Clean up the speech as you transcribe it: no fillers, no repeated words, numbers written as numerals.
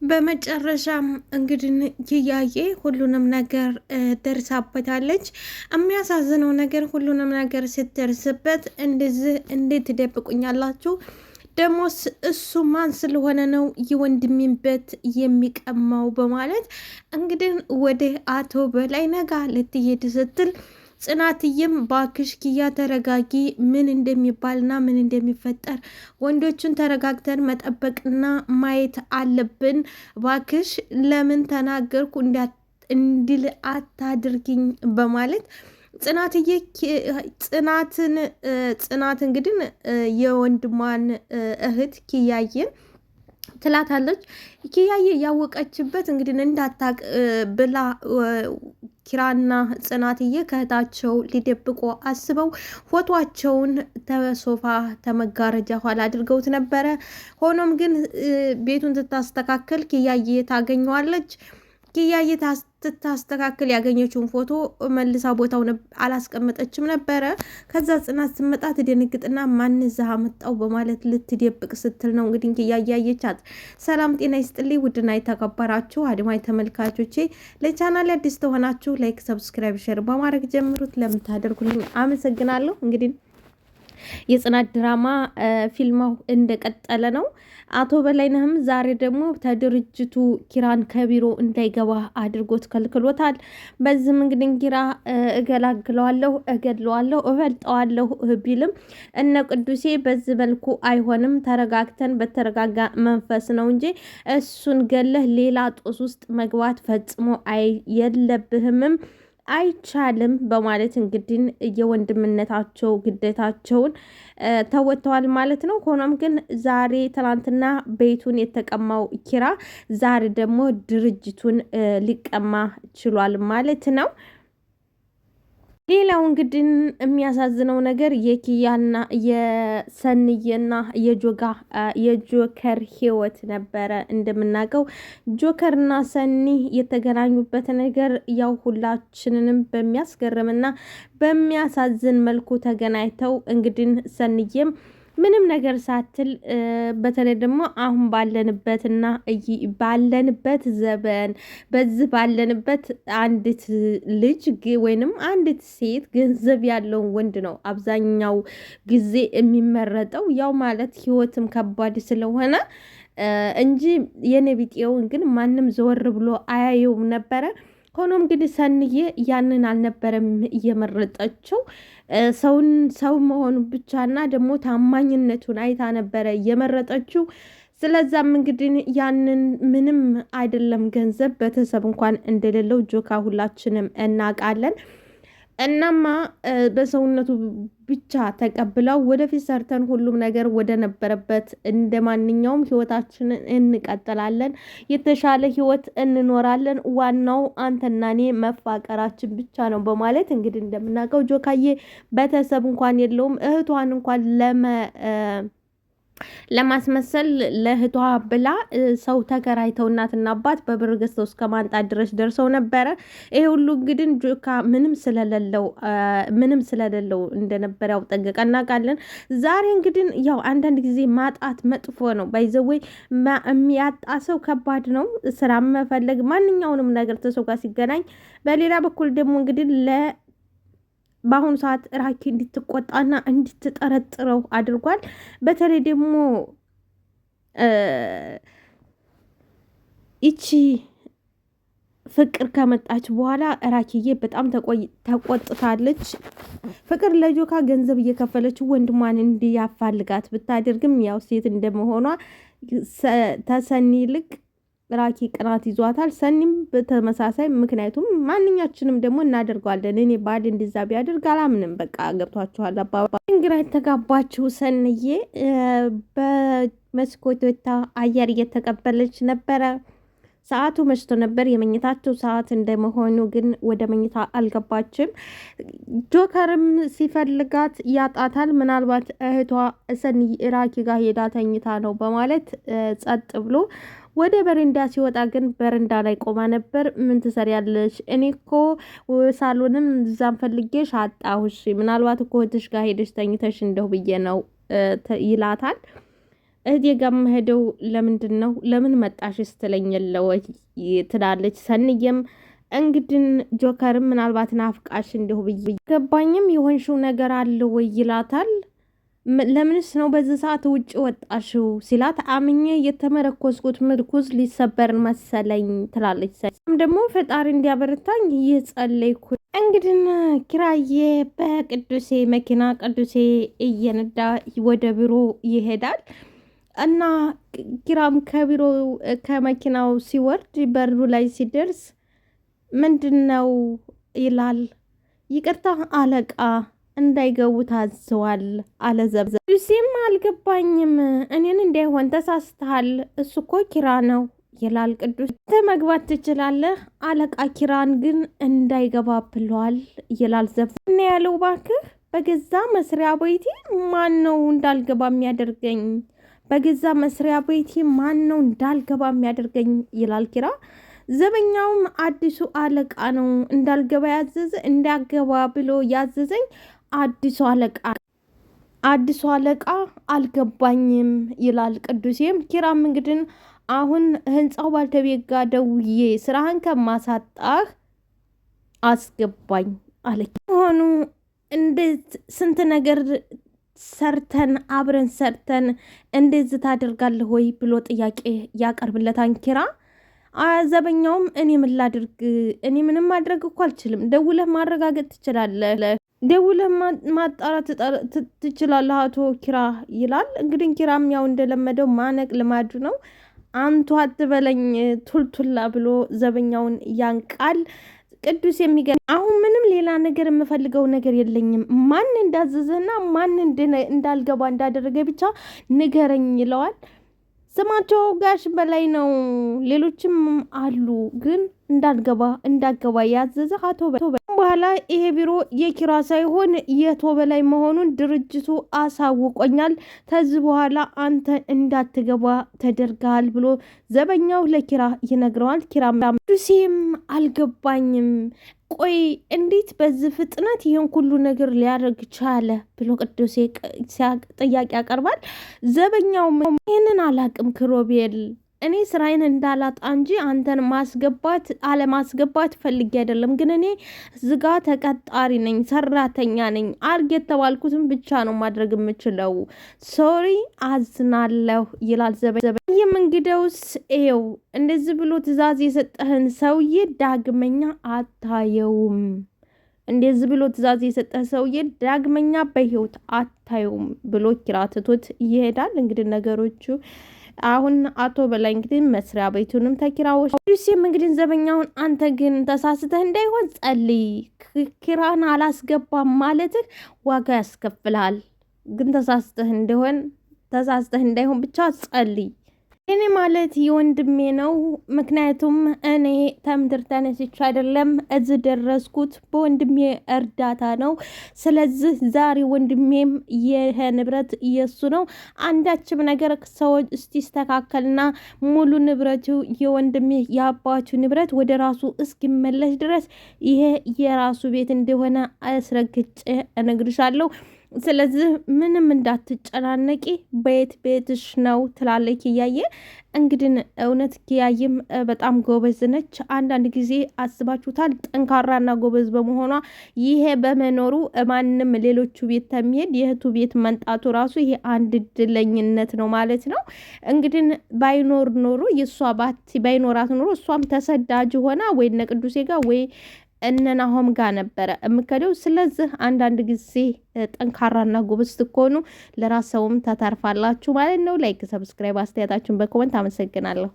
በመጨረሻም እንግዲህ ኪያዬ ሁሉንም ነገር ደርሳበታለች። የሚያሳዝነው ነገር ሁሉንም ነገር ስትደርስበት እንደዚህ እንዴት ትደብቁኛላችሁ? ደሞስ እሱ ማን ስለሆነ ነው የወንድሜን ቤት የሚቀማው? በማለት እንግዲህ ወደ አቶ በላይ ነጋ ልትሄድ ስትል ጽናትዬም ባክሽ ኪያ ተረጋጊ፣ ምን እንደሚባልና ምን እንደሚፈጠር ወንዶቹን ተረጋግተን መጠበቅና ማየት አለብን። ባክሽ ለምን ተናገርኩ እንዲል አታድርጊኝ በማለት ጽናትዬ ጽናት እንግዲህ የወንድሟን እህት ኪያዬን ትላታለች። ኪያዬ ያወቀችበት እንግዲህ እንዳታቅ ብላ ኪራና ጽናትዬ ከእህታቸው ሊደብቆ አስበው ፎቷቸውን ተሶፋ ተመጋረጃ ኋላ አድርገውት ነበረ። ሆኖም ግን ቤቱን ስታስተካከል ኪያዬ ታገኘዋለች። ኪያዬ ስታስተካክል ያገኘችውን ፎቶ መልሳ ቦታው አላስቀመጠችም ነበረ። ከዛ ጽናት ስመጣ ትደነግጥና ማን እዛ መጣው በማለት ልትደብቅ ስትል ነው እንግዲህ ኪያዬ ያየቻት። ሰላም ጤና ይስጥልኝ ውድና የተከበራችሁ አድማጭ ተመልካቾቼ፣ ለቻናል አዲስ ተሆናችሁ ላይክ፣ ሰብስክራይብ፣ ሼር በማድረግ ጀምሩት። ለምታደርጉልኝ አመሰግናለሁ። እንግዲህ የጽናት ድራማ ፊልማው እንደቀጠለ ነው። አቶ በላይነህም ዛሬ ደግሞ ተድርጅቱ ኪራን ከቢሮ እንዳይገባ አድርጎት ከልክሎታል። በዚህም እንግዲህ ኪራ እገላግለዋለሁ፣ እገድለዋለሁ፣ እበልጠዋለሁ ቢልም እነ ቅዱሴ በዚህ መልኩ አይሆንም፣ ተረጋግተን በተረጋጋ መንፈስ ነው እንጂ እሱን ገለህ ሌላ ጦስ ውስጥ መግባት ፈጽሞ የለብህምም አይቻልም በማለት እንግዲህ የወንድምነታቸው ግዴታቸውን ተወጥተዋል ማለት ነው። ሆኖም ግን ዛሬ ትናንትና ቤቱን የተቀማው ኪራ ዛሬ ደግሞ ድርጅቱን ሊቀማ ችሏል ማለት ነው። ሌላው እንግዲህ የሚያሳዝነው ነገር የኪያና የሰንዬና የጆከር ህይወት ነበረ። እንደምናውቀው ጆከርና ሰኒ የተገናኙበት ነገር ያው ሁላችንንም በሚያስገርምና በሚያሳዝን መልኩ ተገናኝተው እንግዲህ ሰንዬም ምንም ነገር ሳትል በተለይ ደግሞ አሁን ባለንበትና ባለንበት ዘበን በዚህ ባለንበት አንዲት ልጅ ወይንም አንዲት ሴት ገንዘብ ያለውን ወንድ ነው አብዛኛው ጊዜ የሚመረጠው። ያው ማለት ህይወትም ከባድ ስለሆነ እንጂ የኔ ቢጤውን ግን ማንም ዘወር ብሎ አያየውም ነበረ። ሆኖም ግን ሰንዬ ያንን አልነበረም እየመረጠችው ሰው መሆኑ ብቻና ደግሞ ታማኝነቱን አይታ ነበረ እየመረጠችው። ስለዛም እንግዲህ ያንን ምንም አይደለም ገንዘብ ቤተሰብ እንኳን እንደሌለው ጆካ ሁላችንም እናውቃለን። እናማ በሰውነቱ ብቻ ተቀብለው ወደፊት ሰርተን ሁሉም ነገር ወደ ነበረበት እንደ ማንኛውም ህይወታችንን እንቀጥላለን፣ የተሻለ ህይወት እንኖራለን፣ ዋናው አንተና እኔ መፋቀራችን ብቻ ነው በማለት እንግዲህ እንደምናውቀው ጆካዬ ቤተሰብ እንኳን የለውም። እህቷን እንኳን ለማስመሰል ለእህቷ ብላ ሰው ተከራይተው እናትና አባት በብር ገዝተው እስከ ማንጣት ድረስ ደርሰው ነበረ። ይሄ ሁሉ እንግዲህ ጆካ ምንም ስለሌለው እንደነበረ ያው ጠንቅቀን እናውቃለን። ዛሬ እንግዲህ ያው አንዳንድ ጊዜ ማጣት መጥፎ ነው። ባይዘወይ የሚያጣ ሰው ከባድ ነው። ስራ መፈለግ ማንኛውንም ነገር ተሰው ጋር ሲገናኝ፣ በሌላ በኩል ደግሞ እንግዲህ በአሁኑ ሰዓት ራኪ እንድትቆጣና እንድትጠረጥረው አድርጓል። በተለይ ደግሞ ይቺ ፍቅር ከመጣች በኋላ ራኪዬ በጣም ተቆጥታለች። ፍቅር ለጆካ ገንዘብ እየከፈለች ወንድሟን እንዲያፋልጋት ብታደርግም ያው ሴት እንደመሆኗ ተሰኒ ይልቅ ራኪ ቅናት ይዟታል። ሰኒም በተመሳሳይ ምክንያቱም ማንኛችንም ደግሞ እናደርገዋለን። እኔ ባል እንዲዛ ቢያደርግ አላምንም። በቃ ገብቷችኋል አባባ። እንግራ የተጋባችው ሰንዬ በመስኮት ወታ አየር እየተቀበለች ነበረ። ሰዓቱ መሽቶ ነበር። የመኝታቸው ሰዓት እንደመሆኑ ግን ወደ መኝታ አልገባችም። ጆከርም ሲፈልጋት ያጣታል። ምናልባት እህቷ ሰኒ ራኪ ጋር ሄዳ ተኝታ ነው በማለት ጸጥ ብሎ ወደ በረንዳ ሲወጣ ግን በረንዳ ላይ ቆማ ነበር። ምን ትሰሪያለሽ? እኔ እኮ ሳሎንም እዛም ፈልጌሽ አጣሁሽ። ምናልባት እኮ እህትሽ ጋር ሄደሽ ተኝተሽ እንደው ብዬ ነው ይላታል። እህቴ ጋር የምሄደው ለምንድን ነው? ለምን መጣሽ ስትለኝ የለ ወይ ትላለች። ሰንዬም እንግድን ጆከርም ምናልባት ናፍቃሽ እንዲሁ ብዬ ገባኝም የሆንሽው ነገር አለ ወይ ይላታል። ለምንስ ነው በዚህ ሰዓት ውጭ ወጣሽው ሲላት አምኜ የተመረኮዝኩት ምርኩዝ ሊሰበርን መሰለኝ ትላለች። ደግሞ ፈጣሪ እንዲያበረታኝ እየጸለይኩ እንግዲህ ኪራዬ በቅዱሴ መኪና ቅዱሴ እየነዳ ወደ ቢሮ ይሄዳል። እና ኪራም ከቢሮ ከመኪናው ሲወርድ በሩ ላይ ሲደርስ ምንድን ነው ይላል። ይቅርታ አለቃ እንዳይገቡ ታዘዋል አለ ዘብዘብ። ቅዱሴም አልገባኝም፣ እኔን እንዳይሆን ተሳስተሃል፣ እሱ እኮ ኪራ ነው ይላል ቅዱስ። መግባት ትችላለህ፣ አለቃ ኪራን ግን እንዳይገባ ብለዋል ይላል ዘብዘብ። እና ያለው ባክህ በገዛ መስሪያ ቤቴ ማን ነው እንዳልገባ የሚያደርገኝ? በገዛ መስሪያ ቤቴ ማን ነው እንዳልገባ የሚያደርገኝ ይላል ኪራ። ዘበኛውም አዲሱ አለቃ ነው እንዳልገባ ያዘዘ እንዳገባ ብሎ ያዘዘኝ አዲሱ አለቃ አልገባኝም ይላል ቅዱሴም። ኪራም እንግዲህ አሁን ህንፃው ባልተቤት ጋር ደውዬ ስራህን ከማሳጣህ አስገባኝ አለች። ሆኑ እንዴት ስንት ነገር ሰርተን አብረን ሰርተን እንደዚህ ታደርጋለህ ወይ ብሎ ጥያቄ ያቀርብለታል ኪራ። ዘበኛውም እኔ ምን ላድርግ? እኔ ምንም ማድረግ እኮ አልችልም። ደውለህ ማረጋገጥ ትችላለህ፣ ደውለህ ማጣራት ትችላለህ አቶ ኪራ ይላል። እንግዲህ ኪራም ያው እንደለመደው ማነቅ ልማዱ ነው። አንቱ አትበለኝ ቱልቱላ ብሎ ዘበኛውን ያንቃል። ቅዱስ የሚገርም አሁን ምንም ሌላ ነገር የምፈልገው ነገር የለኝም፣ ማን እንዳዘዘና ማን እንዳልገባ እንዳደረገ ብቻ ንገረኝ ይለዋል። ስማቸው ጋሽ በላይ ነው፣ ሌሎችም አሉ፣ ግን እንዳገባ ያዘዘ አቶ በላይ። በኋላ ይሄ ቢሮ የኪራ ሳይሆን የቶ በላይ መሆኑን ድርጅቱ አሳውቆኛል። ከዚህ በኋላ አንተ እንዳትገባ ተደርጋል ብሎ ዘበኛው ለኪራ ይነግረዋል። ኪራ ቅዱሴም አልገባኝም፣ ቆይ እንዴት በዚህ ፍጥነት ይህን ሁሉ ነገር ሊያደርግ ቻለ ብሎ ቅዱሴ ጥያቄ ያቀርባል። ዘበኛው ይህንን አላቅም ክሮቤል፣ እኔ ስራዬን እንዳላጣ እንጂ አንተን ማስገባት አለማስገባት ፈልጌ አይደለም፣ ግን እኔ ዝጋ ተቀጣሪ ነኝ፣ ሰራተኛ ነኝ። አርግ የተባልኩትን ብቻ ነው ማድረግ የምችለው። ሶሪ አዝናለሁ ይላል ዘበኛ። ይህም እንግዲውስ ኤው እንደዚህ ብሎ ትእዛዝ የሰጠህን ሰውዬ ዳግመኛ አታየውም፣ እንደዚህ ብሎ ትእዛዝ የሰጠህ ሰውዬ ዳግመኛ በህይወት አታየውም ብሎ ኪራ ትቶት ይሄዳል። እንግዲህ ነገሮቹ አሁን አቶ በላይ እንግዲህ መስሪያ ቤቱንም ተኪራዎች ዱሲም እንግዲህ ዘበኛውን አንተ ግን ተሳስተህ እንዳይሆን ጸልይ፣ ኪራን አላስገባም ማለትህ ዋጋ ያስከፍልሃል፣ ግን ተሳስተህ እንዳይሆን ብቻ ጸልይ። እኔ ማለት የወንድሜ ነው፣ ምክንያቱም እኔ ተምድር ተነስቼ አይደለም እዚህ ደረስኩት በወንድሜ እርዳታ ነው። ስለዚህ ዛሬ ወንድሜም ይሄ ንብረት የሱ ነው። አንዳችም ነገር ሰዎች እስቲስተካከልና ሙሉ ንብረቱ የወንድሜ የአባቱ ንብረት ወደ ራሱ እስኪመለስ ድረስ ይሄ የራሱ ቤት እንደሆነ አስረግጬ እነግርሻለሁ። ስለዚህ ምንም እንዳትጨናነቂ ቤትሽ ነው ትላለች ኪያዬ። እንግዲህ እውነት ኪያዬም በጣም ጎበዝ ነች። አንዳንድ ጊዜ አስባችሁታል፣ ጠንካራና ጎበዝ በመሆኗ ይሄ በመኖሩ ማንም ሌሎቹ ቤት ተሚሄድ የእህቱ ቤት መንጣቱ ራሱ ይሄ አንድ እድለኝነት ነው ማለት ነው። እንግዲህ ባይኖር ኖሮ የእሷ ባይኖራት ኖሮ እሷም ተሰዳጅ ሆና ወይ እነ ቅዱሴ ጋር ወይ እነናሆም ጋር ነበረ እምከደው። ስለዚህ አንዳንድ ጊዜ ጠንካራና ጎበዝ ስትሆኑ ለራስዎም ተታርፋላችሁ ማለት ነው። ላይክ፣ ሰብስክራይብ፣ አስተያየታችሁን በኮመንት አመሰግናለሁ።